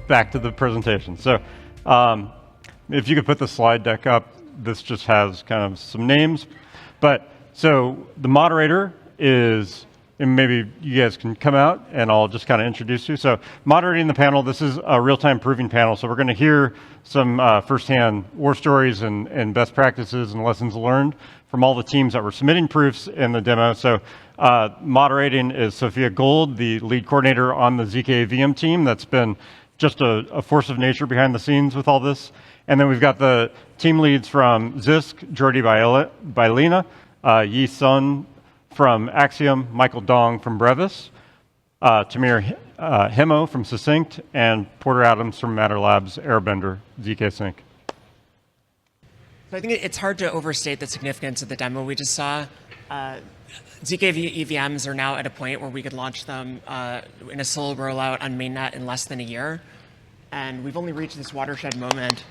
Back to the presentation. So if you could put the slide deck up, this just has kind of some names. But so the moderator is, and maybe you guys can come out and I'll just kind of introduce you. So moderating the panel, this is a real-time proving panel. So we're going to hear some firsthand war stories and best practices and lessons learned from all the teams that were submitting proofs in the demo. So moderating is Sophia Gold, the lead coordinator on the ZK VM team. That's been just a force of nature behind the scenes with all this. And then we've got the team leads from Zisk, Jordi Bailina, Yi Sun from Axiom, Michael Dong from Brevis, Tamir Hemo from Succinct, and Porter Adams from Matter Labs, Airbender, ZK Sync. So I think it's hard to overstate the significance of the demo we just saw. ZK EVMs are now at a point where we could launch them in a solo rollout on mainnet in less than a year. And we've only reached this watershed moment.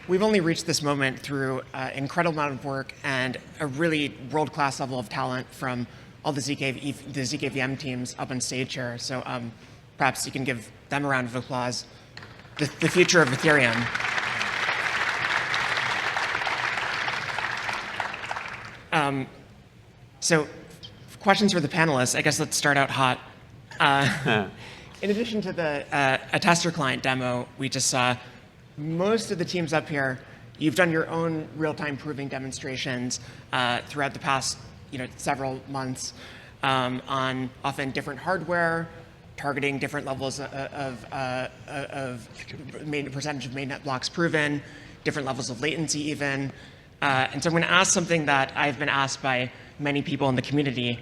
We've only reached this moment through an incredible amount of work and a really world-class level of talent from all the ZK VM teams up on stage here. So perhaps you can give them a round of applause. The future of Ethereum. So questions for the panelists. I guess let's start out hot. In addition to the a tester client demo we just saw, most of the teams up here, you've done your own real-time proving demonstrations throughout the past several months on often different hardware, targeting different levels of percentage of mainnet blocks proven, different levels of latency even. And so I'm going to ask something that I've been asked by many people in the community.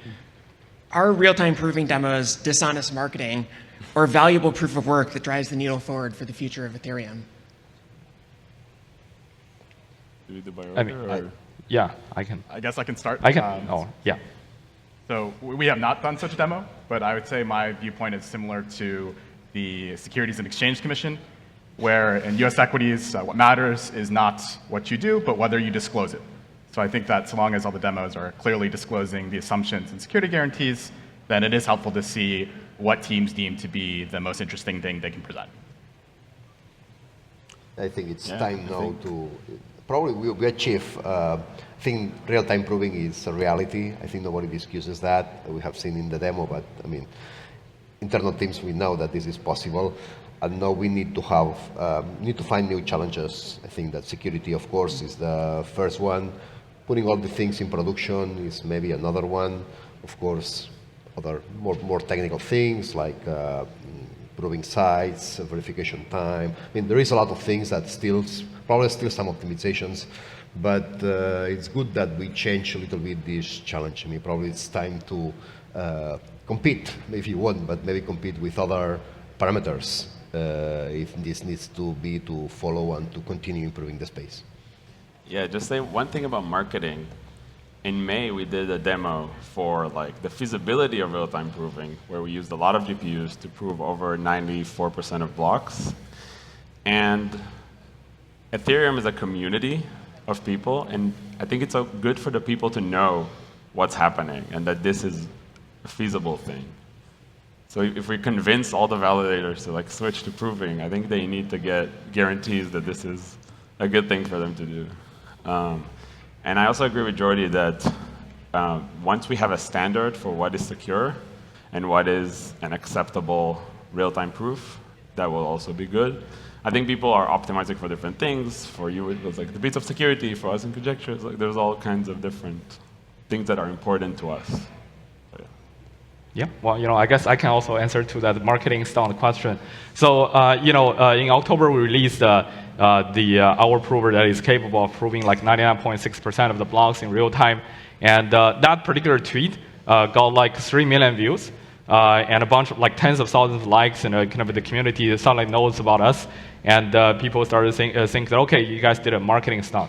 Are real-time proving demos dishonest marketing or valuable proof of work that drives the needle forward for the future of Ethereum? Do we do by order, yeah, I can. I guess I can start. I can. Yeah. So we have not done such a demo, but I would say my viewpoint is similar to the Securities and Exchange Commission, where in US equities, what matters is not what you do, but whether you disclose it. So I think that so long as all the demos are clearly disclosing the assumptions and security guarantees, then it is helpful to see what teams deem to be the most interesting thing they can present. I think it's time now to, probably we achieve, I think real-time proving is a reality. I think nobody excuses that. We have seen in the demo, but I mean, internal teams, we know that this is possible. And now we need to have, need to find new challenges. I think that security, of course, is the first one. Putting all the things in production is maybe another one. Of course, other more technical things like proving sites, verification time. I mean, there is a lot of things that probably still some optimizations, but it's good that we change a little bit this challenge. I mean, probably it's time to compete, if you want, but maybe compete with other parameters if this needs to be to follow and to continue improving the space. Yeah, just say one thing about marketing. In May, we did a demo for the feasibility of real-time proving, where we used a lot of GPUs to prove over 94% of blocks. And Ethereum is a community of people, and I think it's good for the people to know what's happening and that this is a feasible thing. So if we convince all the validators to switch to proving, I think they need to get guarantees that this is a good thing for them to do. And I also agree with Jordi that once we have a standard for what is secure and what is an acceptable real-time proof, that will also be good. I think people are optimizing for different things. For you, it was the bits of security. For us in conjectures, there's all kinds of different things that are important to us. Yeah, well, I guess I can also answer to that marketing stunt question. So, in October we released our prover that is capable of proving 99.6% of the blocks in real time, and that particular tweet got 3 million views and a bunch of tens of thousands of likes, and kind of the community suddenly knows about us, and people started think that okay, you guys did a marketing stunt.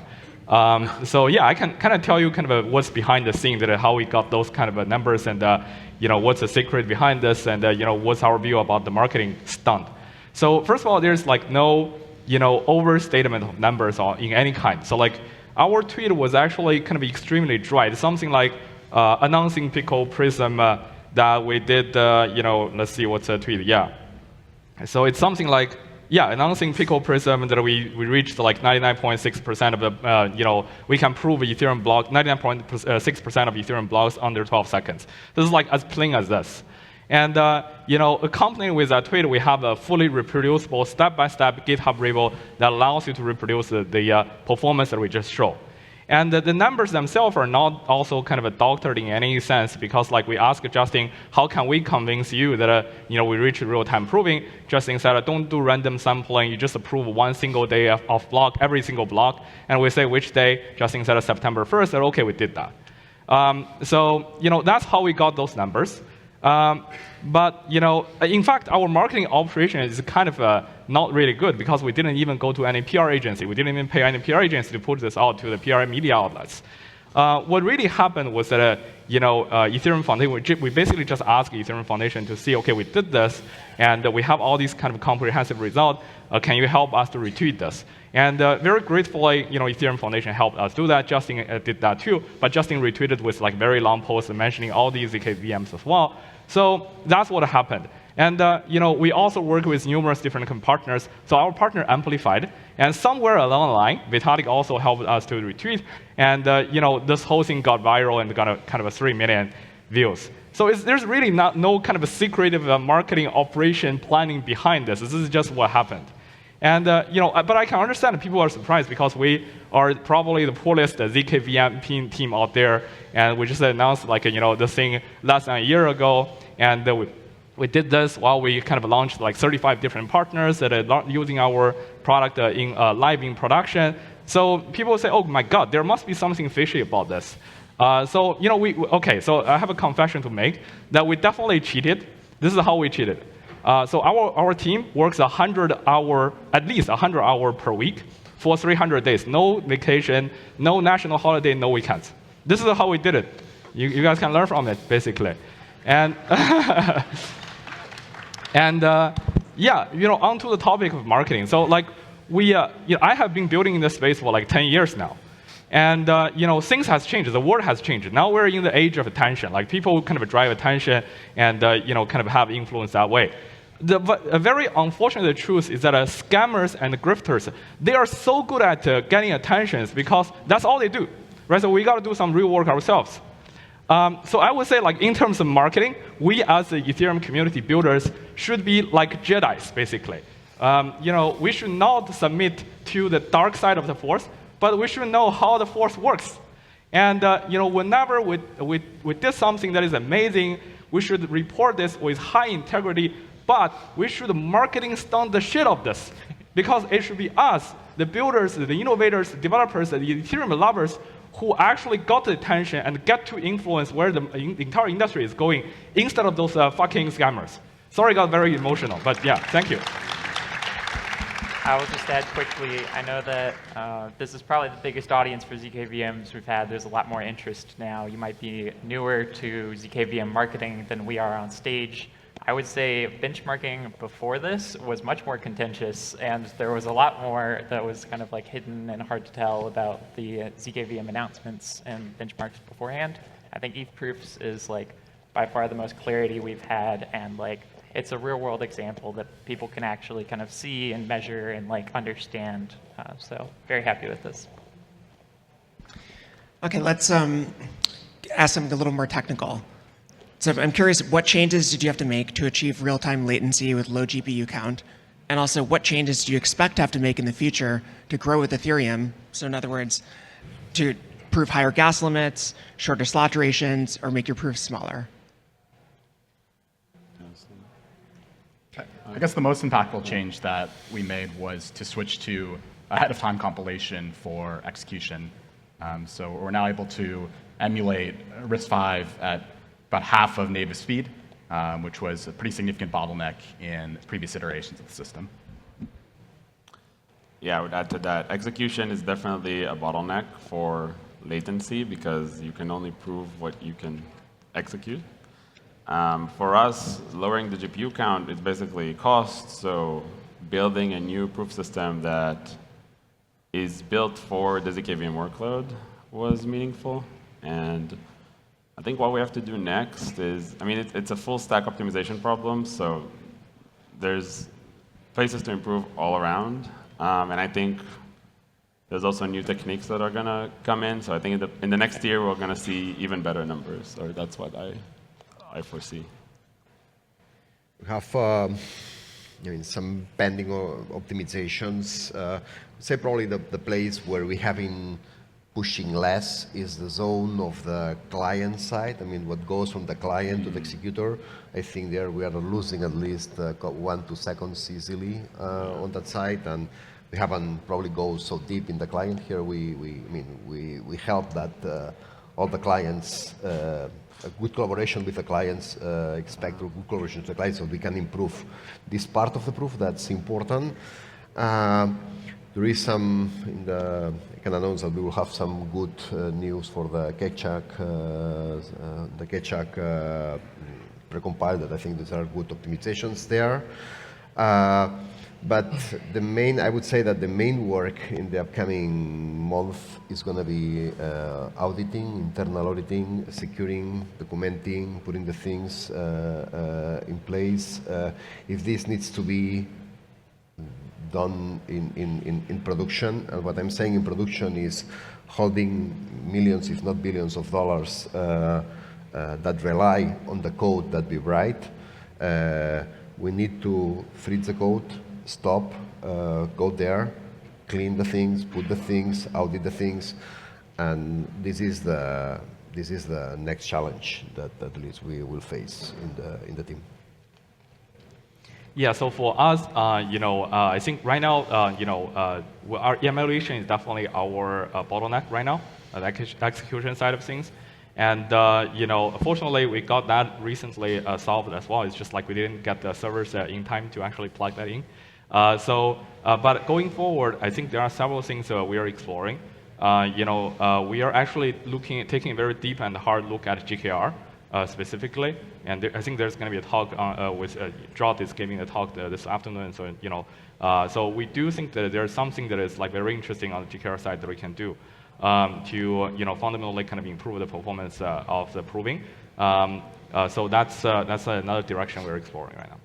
So yeah, I can kind of tell you kind of what's behind the scenes, that how we got those kind of numbers, and what's the secret behind this, and what's our view about the marketing stunt. So first of all, there's no overstatement of numbers in any kind. So our tweet was actually kind of extremely dry. It's something like announcing Pico Prism that we did, let's see what's a tweet, yeah. So it's something like, yeah, announcing Pico Prism that we reached like 99.6% of the, we can prove Ethereum block, 99.6% of Ethereum blocks under 12 seconds. This is like as plain as this. And, accompanying with that tweet, we have a fully reproducible step-by-step GitHub repo that allows you to reproduce the performance that we just showed. And the numbers themselves are not also kind of doctored in any sense, because like we asked Justin, how can we convince you that we reach real-time proving? Justin said, don't do random sampling. You just prove one single day of block, every single block. And we say which day. Justin said September 1st. And OK, we did that. So that's how we got those numbers. But in fact, our marketing operation is kind of not really good, because we didn't even go to any PR agency. We didn't even pay any PR agency to put this out to the PR media outlets. What really happened was that Ethereum Foundation, we basically just asked Ethereum Foundation to see, OK, we did this, and we have all these kind of comprehensive results. Can you help us to retweet this? And very gratefully, Ethereum Foundation helped us do that. Justin did that too, but Justin retweeted with like very long posts mentioning all these ZK VMs as well. So that's what happened. And we also work with numerous different partners. So our partner amplified, and somewhere along the line, Vitalik also helped us to retweet. And this whole thing got viral and got a kind of 3 million views. So there's really no kind of a secretive marketing operation planning behind this. This is just what happened. And but I can understand people are surprised, because we are probably the poorest ZK VM team out there, and we just announced like the thing less than a year ago, and we did this while we kind of launched like 35 different partners that are using our product live in production. So people say, oh my God, there must be something fishy about this. So so I have a confession to make that we definitely cheated. This is how we cheated. So our team works at least 100 hours per week for 300 days. No vacation, no national holiday, no weekends. This is how we did it. You guys can learn from it, basically. And onto the topic of marketing. So like I have been building in this space for like 10 years now. And things has changed. The world has changed. Now we're in the age of attention. Like people kind of drive attention and kind of have influence that way. A very unfortunate truth is that scammers and grifters, they are so good at getting attention because that's all they do, right? So we got to do some real work ourselves. So I would say, like in terms of marketing, we as the Ethereum community builders should be like Jedis, basically. We should not submit to the dark side of the force, but we should know how the force works. And whenever we did something that is amazing, we should report this with high integrity. But we should marketing stunt the shit of this, because it should be us, the builders, the innovators, the developers, the Ethereum lovers, who actually got the attention and get to influence where the entire industry is going, instead of those fucking scammers. Sorry, I got very emotional, but yeah, thank you. I will just add quickly, I know that this is probably the biggest audience for ZKVMs we've had. There's a lot more interest now. You might be newer to ZKVM marketing than we are on stage. I would say benchmarking before this was much more contentious, and there was a lot more that was kind of like hidden and hard to tell about the ZKVM announcements and benchmarks beforehand. I think ETH Proofs is like by far the most clarity we've had, and like it's a real world example that people can actually kind of see and measure and like understand. So very happy with this. Okay, let's ask something a little more technical. So I'm curious, what changes did you have to make to achieve real-time latency with low GPU count? And also, what changes do you expect to have to make in the future to grow with Ethereum? So in other words, to prove higher gas limits, shorter slot durations, or make your proofs smaller? I guess the most impactful change that we made was to switch to ahead-of-time compilation for execution. So we're now able to emulate RISC-V at about half of native speed, which was a pretty significant bottleneck in previous iterations of the system. Yeah, I would add to that. Execution is definitely a bottleneck for latency, because you can only prove what you can execute. For us, lowering the GPU count is basically cost. So building a new proof system that is built for the ZKVM workload was meaningful. And I think what we have to do next is, I mean, it's a full stack optimization problem, so there's places to improve all around. And I think there's also new techniques that are going to come in. So I think in the next year, we're going to see even better numbers, or that's what I foresee. We have some pending optimizations. Say probably the place where we have been pushing less is the zone of the client side. I mean, what goes from the client to the executor. I think there we are losing at least 1 to 2 seconds easily on that side, and we haven't probably go so deep in the client here. We help that all the clients, a good collaboration with the clients, expect a good collaboration with the clients, so we can improve this part of the proof. That's important. There is some I can announce that we will have some good news for the Ketchup precompiled. That I think these are good optimizations there. But I would say that the main work in the upcoming month is going to be auditing, internal auditing, securing, documenting, putting the things in place. If this needs to be done in production, and what I'm saying in production is holding millions, if not billions of dollars that rely on the code that we write. We need to freeze the code, stop, go there, clean the things, put the things, audit the things, and this is the next challenge that at least we will face in the team. Yeah, so for us, I think right now, our emulation is definitely our bottleneck right now, the execution side of things. And fortunately, we got that recently solved as well. It's just like we didn't get the servers in time to actually plug that in. But going forward, I think there are several things we are exploring. We are actually taking a very deep and hard look at GKR. Specifically, and I think there's going to be a talk with Jot is giving a talk this afternoon. So so we do think that there's something that is like very interesting on the GKR side that we can do to fundamentally kind of improve the performance of the proving. So that's another direction we're exploring right now.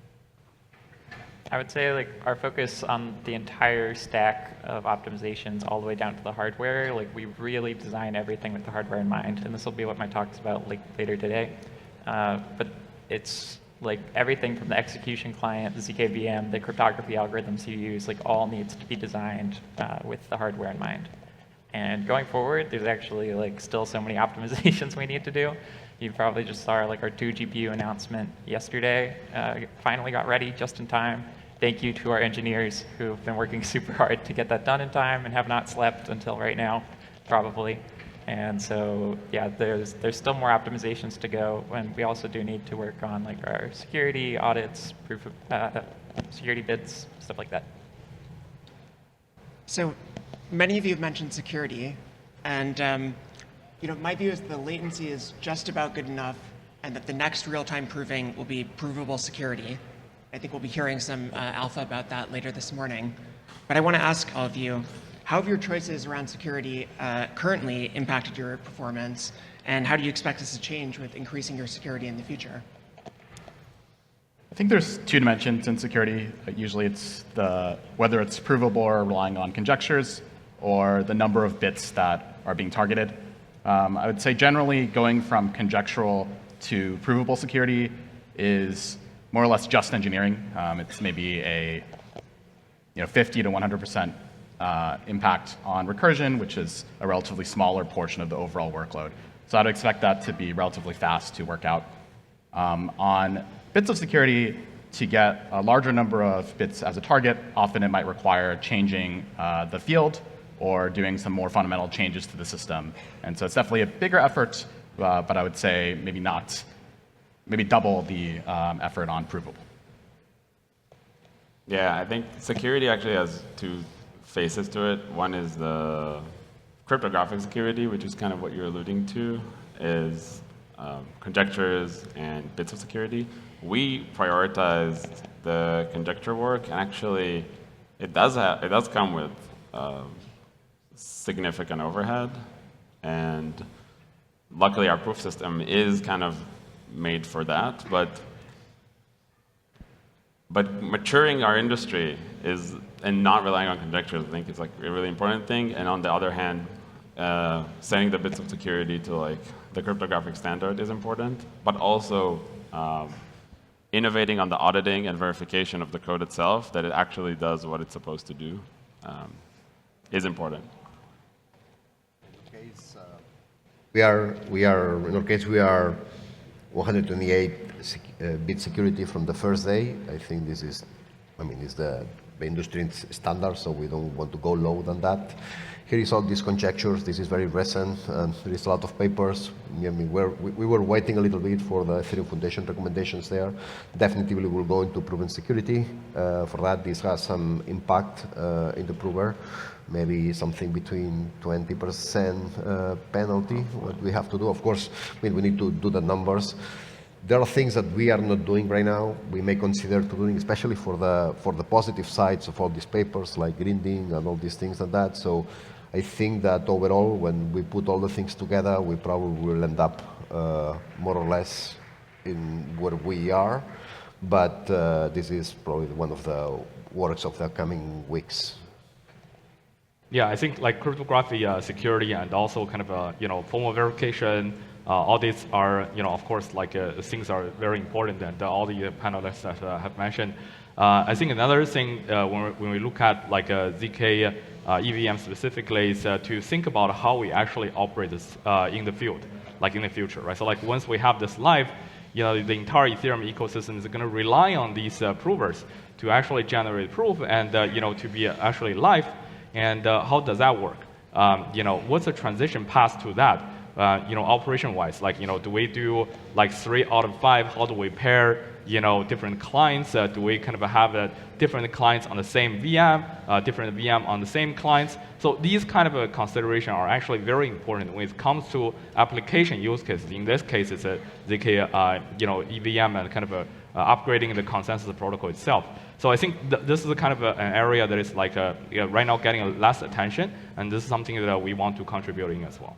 I would say like our focus on the entire stack of optimizations all the way down to the hardware, like we really design everything with the hardware in mind, and this will be what my talk's about later today. But it's like everything from the execution client, the ZKVM, the cryptography algorithms you use, like all needs to be designed with the hardware in mind. And going forward, there's actually like still so many optimizations we need to do. You probably just saw like our 2 GPU announcement yesterday. Finally got ready just in time. Thank you to our engineers who have been working super hard to get that done in time and have not slept until right now, probably. And so, yeah, there's still more optimizations to go, and we also do need to work on like our security audits, proof of security bits, stuff like that. So, many of you have mentioned security, and my view is the latency is just about good enough, and that the next real-time proving will be provable security. I think we'll be hearing some alpha about that later this morning. But I want to ask all of you, how have your choices around security currently impacted your performance, and how do you expect this to change with increasing your security in the future? I think there's 2 dimensions in security. Usually it's whether it's provable or relying on conjectures, or the number of bits that are being targeted. I would say generally going from conjectural to provable security is more or less just engineering. It's maybe a 50 to 100% impact on recursion, which is a relatively smaller portion of the overall workload. So I'd expect that to be relatively fast to work out. On bits of security, to get a larger number of bits as a target, often it might require changing the field or doing some more fundamental changes to the system. And so it's definitely a bigger effort, but I would say maybe double the effort on provable. Yeah, I think security actually has 2 faces to it. One is the cryptographic security, which is kind of what you're alluding to, is conjectures and bits of security. We prioritized the conjecture work, and actually it does come with significant overhead. And luckily, our proof system is kind of made for that, but maturing our industry is, and not relying on conjectures, I think is like a really important thing. And on the other hand, setting the bits of security to like the cryptographic standard is important, but also innovating on the auditing and verification of the code itself, that it actually does what it's supposed to do, is important. In our case, we are 128-bit security from the first day. I think this is, it's the industry standard, so we don't want to go lower than that. Here is all these conjectures. This is very recent, and there is a lot of papers. We were waiting a little bit for the Ethereum Foundation recommendations there. Definitely we will go into proven security. For that, this has some impact in the prover. Maybe something between 20% penalty, what we have to do. Of course, we need to do the numbers. There are things that we are not doing right now. We may consider to doing, especially for the positive sides of all these papers, like grinding and all these things like that. So I think that overall, when we put all the things together, we probably will end up more or less in where we are. But this is probably one of the works of the coming weeks. Yeah, I think like cryptography security and also kind of formal verification, all these are of course like things are very important, and all the panelists that have mentioned. I think another thing when we look at like ZK EVM specifically is to think about how we actually operate this in the field, like in the future, right? So like once we have this live, the entire Ethereum ecosystem is going to rely on these provers to actually generate proof and to be actually live. And how does that work? What's the transition path to that? Operation-wise, like do we do like 3 out of 5? How do we pair different clients? Do we kind of have different clients on the same VM, different VM on the same clients? So these kind of considerations are actually very important when it comes to application use cases. In this case, it's a ZK EVM and kind of upgrading the consensus protocol itself. So I think this is kind of an area that is like right now getting less attention, and this is something that we want to contribute in as well.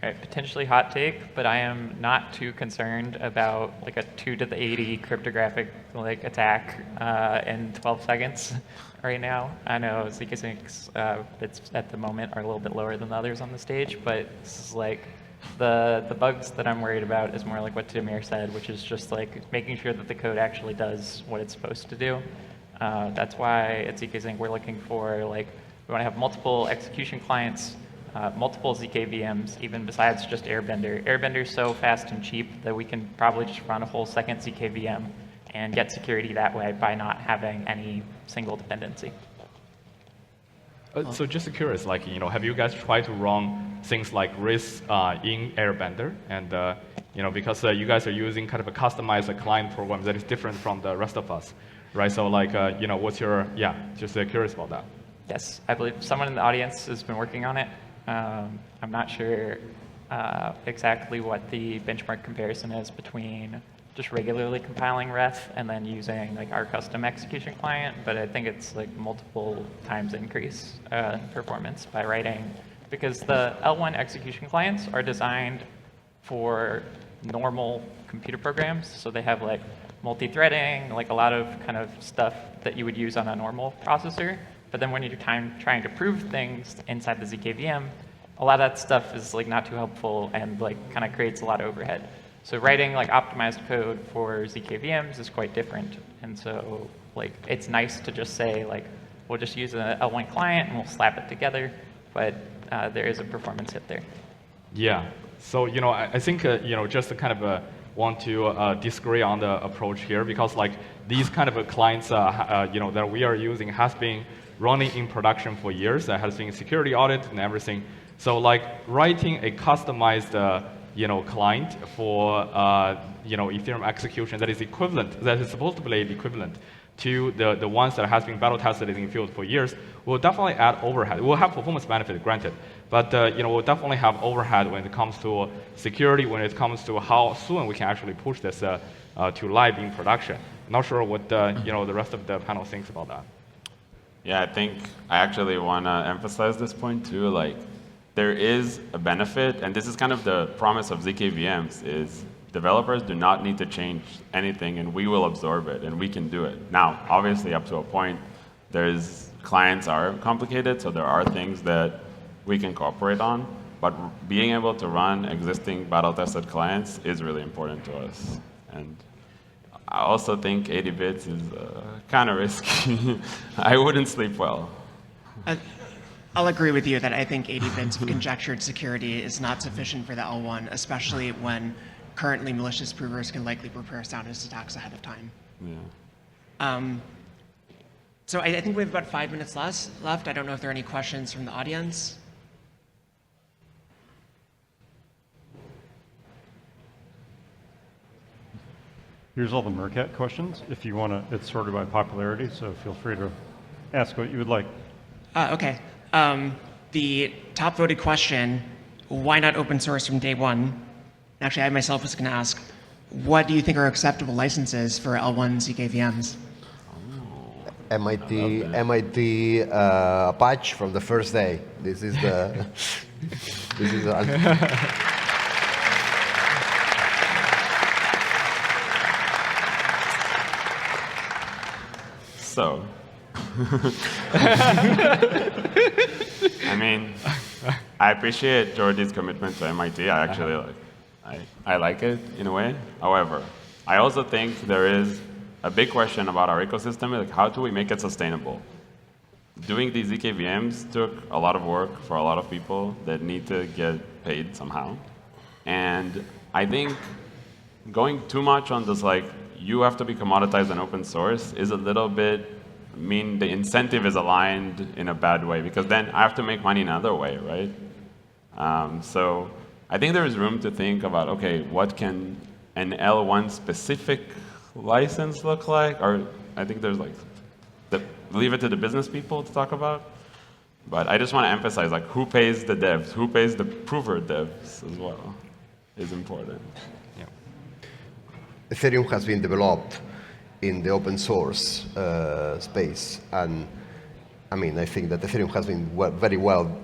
Right, potentially hot take, but I am not too concerned about like a 2 to the 80 cryptographic like attack in 12 seconds right now. I know ZK Sync's bits at the moment are a little bit lower than the others on the stage, but this is like the bugs that I'm worried about is more like what Damir said, which is just like making sure that the code actually does what it's supposed to do. That's why at ZK Sync we're looking for like we want to have multiple execution clients. Multiple ZK VMs, even besides just Airbender. Airbender is so fast and cheap that we can probably just run a whole second ZK VM and get security that way by not having any single dependency. So just curious, like have you guys tried to run things like RIS in Airbender? And because you guys are using kind of a customized client program that is different from the rest of us, right? So like what's your just curious about that. Yes, I believe someone in the audience has been working on it. I'm not sure exactly what the benchmark comparison is between just regularly compiling ref and then using like our custom execution client, but I think it's like multiple times increase in performance by writing, because the L1 execution clients are designed for normal computer programs, so they have like multi-threading, like a lot of kind of stuff that you would use on a normal processor. But then when you're trying to prove things inside the ZK VM, a lot of that stuff is like not too helpful and like kind of creates a lot of overhead. So writing like optimized code for ZK VMs is quite different. And so like it's nice to just say like we'll just use an L1 client and we'll slap it together, but there is a performance hit there. Yeah. So I think just to kind of want to disagree on the approach here, because like these kind of clients that we are using has been running in production for years. That has been security audit and everything. So like writing a customized client for Ethereum execution that is equivalent, that is supposed to be equivalent to the ones that has been battle tested in the field for years, will definitely add overhead. We'll have performance benefit, granted, but we'll definitely have overhead when it comes to security, when it comes to how soon we can actually push this to live in production. Not sure what the rest of the panel thinks about that. Yeah, I think I actually want to emphasize this point too. Like, there is a benefit, and this is kind of the promise of ZK VMs, is developers do not need to change anything, and we will absorb it, and we can do it. Now, obviously, up to a point, clients are complicated, so there are things that we can cooperate on, but being able to run existing battle-tested clients is really important to us. And I also think 80 bits is kind of risky. I wouldn't sleep well. I'll agree with you that I think 80 bits of conjectured security is not sufficient for the L1, especially when currently malicious provers can likely prepare soundness attacks ahead of time. Yeah. So I think we have about 5 minutes left. I don't know if there are any questions from the audience. Here's all the Meerkat questions. If you want to, it's sorted by popularity, so feel free to ask what you would like. Okay. The top voted question, why not open source from day one? Actually, I myself was going to ask, what do you think are acceptable licenses for L1 ZK VMs? MIT patch from the first day. This is the. This is the So, I mean, I appreciate Jordi's commitment to MIT. I actually I like it in a way. However, I also think there is a big question about our ecosystem. Like, how do we make it sustainable? Doing these ZK VMs took a lot of work for a lot of people that need to get paid somehow. And I think going too much on this, like, you have to be commoditized and open source is a little bit, the incentive is aligned in a bad way, because then I have to make money another way, right? So I think there is room to think about, okay, what can an L1 specific license look like? Or I think there's like, leave it to the business people to talk about. But I just want to emphasize, like, who pays the devs, who pays the prover devs as well is important. Ethereum has been developed in the open source space, and I mean, I think that Ethereum has been very well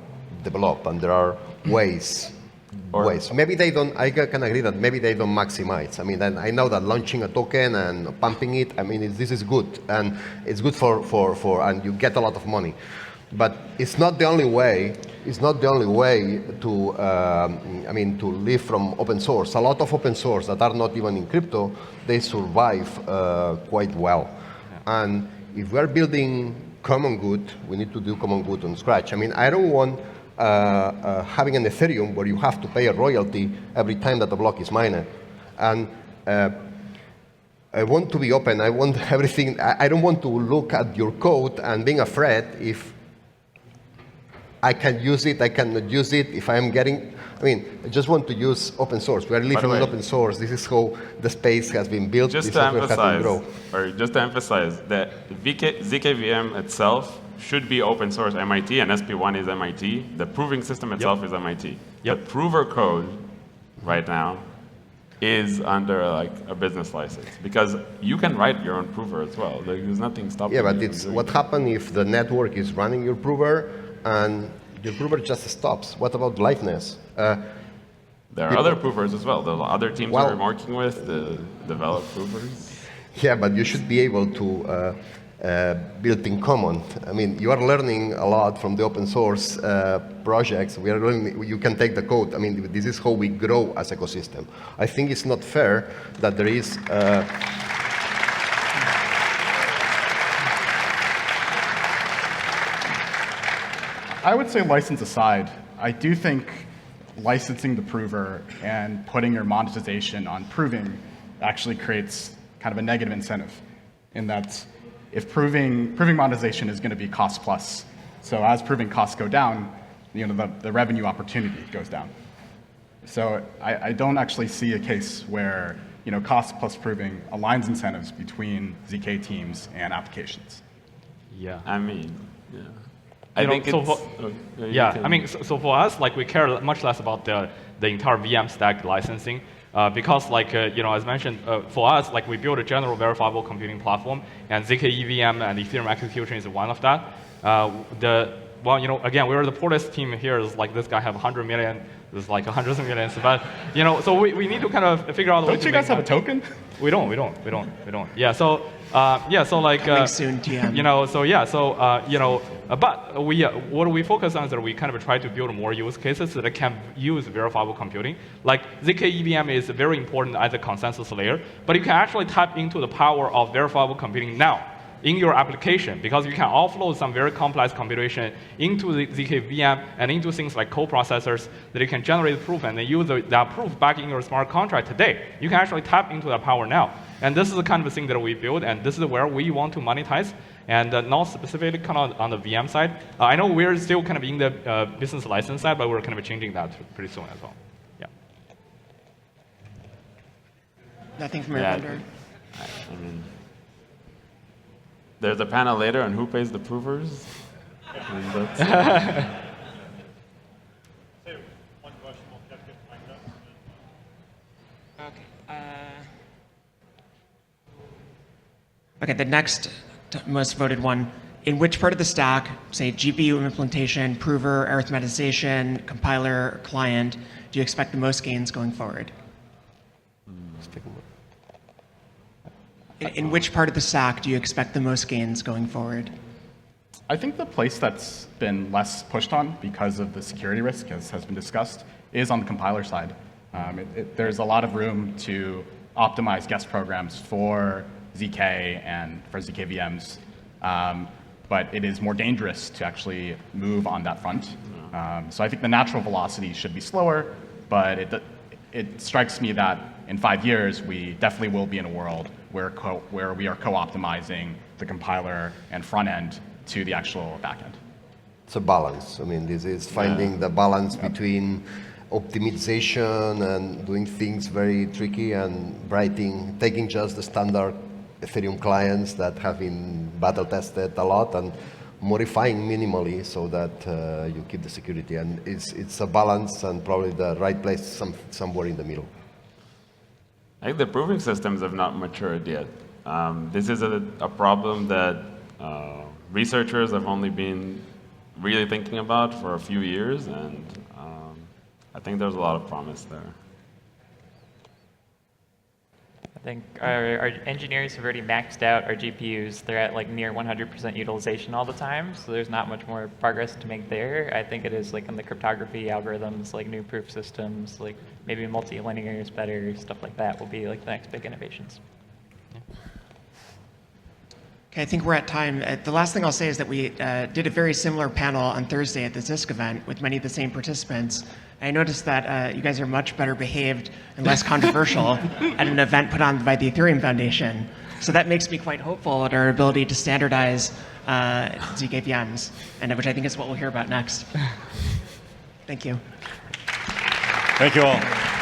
developed, and there are ways. Maybe they don't. I can agree that maybe they don't maximize. I mean, I know that launching a token and pumping it. I mean, this is good, and it's good for and you get a lot of money. But it's not the only way. It's not the only way to, I mean, to live from open source. A lot of open source that are not even in crypto, they survive quite well. Yeah. And if we're building common good, we need to do common good from scratch. I mean, I don't want having an Ethereum where you have to pay a royalty every time that the block is mined. And I want to be open. I want everything. I don't want to look at your code and being afraid if I can use it, I cannot use it, if I'm getting, I mean, I just want to use open source. We are living in open source. This is how the space has been built. Just to emphasize that ZKVM itself should be open source MIT, and SP1 is MIT. The proving system itself is MIT. The prover code right now is under like a business license, because you can write your own prover as well. There's nothing stopping you. Yeah, but it's what happens if the network is running your prover and your prover just stops? What about liveness? There are other provers as well. The other teams we're working with develop provers. Yeah, but you should be able to build in common. I mean, you are learning a lot from the open source projects. We are learning. You can take the code. I mean, this is how we grow as ecosystem. I think it's not fair that there is. I would say license aside, I do think licensing the prover and putting your monetization on proving actually creates kind of a negative incentive, in that if proving monetization is going to be cost plus, so as proving costs go down, the revenue opportunity goes down. So I don't actually see a case where cost plus proving aligns incentives between ZK teams and applications. Yeah. I mean, yeah. I mean, so for us, like, we care much less about the entire VM stack licensing, because, like, as mentioned, for us, like, we build a general verifiable computing platform, and ZK EVM and Ethereum execution is one of that. well, again, we're the poorest team here. It's like this guy have 100 million. There's like hundreds of millions. But so we need to kind of figure out. Don't you guys have a token? We don't. Yeah. So like Coming soon, TM. but what we focus on is that we kind of try to build more use cases that can use verifiable computing. Like ZK EVM is very important as a consensus layer, but you can actually tap into the power of verifiable computing now in your application, because you can offload some very complex computation into the ZK VM and into things like coprocessors that you can generate proof and then use that proof back in your smart contract today. You can actually tap into that power now. And this is the kind of thing that we build, and this is where we want to monetize, and not specifically kind of on the VM side. I know we're still kind of in the business license side, but we're kind of changing that pretty soon as well. Yeah. Nothing from your vendor? I mean, there's a panel later on who pays the provers. And that's, Okay, the next most voted one. In which part of the stack, say GPU implementation, prover, arithmetization, compiler, client, do you expect the most gains going forward? In which part of the stack do you expect the most gains going forward? I think the place that's been less pushed on because of the security risk, as has been discussed, is on the compiler side. There's a lot of room to optimize guest programs for ZK and for ZK VMs, but it is more dangerous to actually move on that front. So I think the natural velocity should be slower, but it strikes me that in 5 years, we definitely will be in a world where we are co-optimizing the compiler and front end to the actual back end. It's a balance. I mean, this is finding the balance between optimization and doing things very tricky and taking just the standard Ethereum clients that have been battle tested a lot and modifying minimally so that you keep the security. And it's a balance and probably the right place somewhere in the middle. I think the proving systems have not matured yet. This is a problem that researchers have only been really thinking about for a few years, and I think there's a lot of promise there. I think our engineers have already maxed out our GPUs. They're at like near 100% utilization all the time, so there's not much more progress to make there. I think it is like in the cryptography algorithms, like new proof systems, like maybe multilinear is better, stuff like that will be like the next big innovations. Okay, I think we're at time. The last thing I'll say is that we did a very similar panel on Thursday at the ZISC event with many of the same participants. I noticed that you guys are much better behaved and less controversial at an event put on by the Ethereum Foundation. So that makes me quite hopeful at our ability to standardize ZK VMs, and which I think is what we'll hear about next. Thank you. Thank you all.